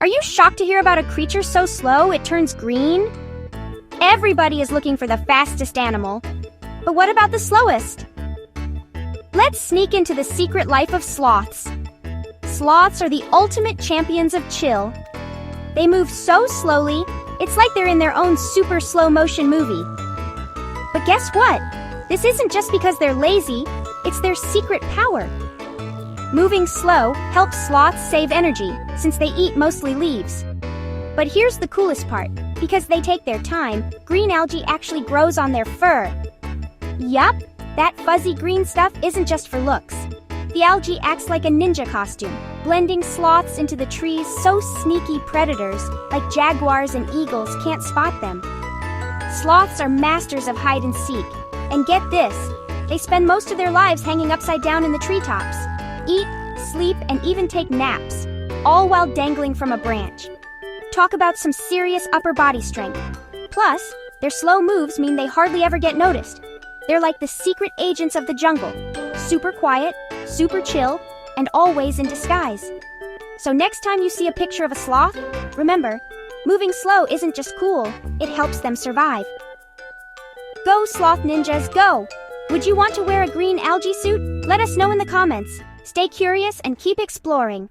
Are you shocked to hear about a creature so slow it turns green? Everybody is looking for the fastest animal. But what about the slowest? Let's sneak into the secret life of sloths. Sloths are the ultimate champions of chill. They move so slowly, it's like they're in their own super slow motion movie. But guess what? This isn't just because they're lazy, it's their secret power. Moving slow helps sloths save energy, since they eat mostly leaves. But here's the coolest part. Because they take their time, green algae actually grows on their fur. Yup, that fuzzy green stuff isn't just for looks. The algae acts like a ninja costume, blending sloths into the trees so sneaky predators, like jaguars and eagles, can't spot them. Sloths are masters of hide and seek. And get this, they spend most of their lives hanging upside down in the treetops. Eat, sleep, and even take naps, all while dangling from a branch. Talk about some serious upper body strength. Plus, their slow moves mean they hardly ever get noticed. They're like the secret agents of the jungle. Super quiet, super chill, and always in disguise. So next time you see a picture of a sloth, remember, moving slow isn't just cool, it helps them survive. Go, sloth ninjas, go! Would you want to wear a green algae suit? Let us know in the comments. Stay curious and keep exploring.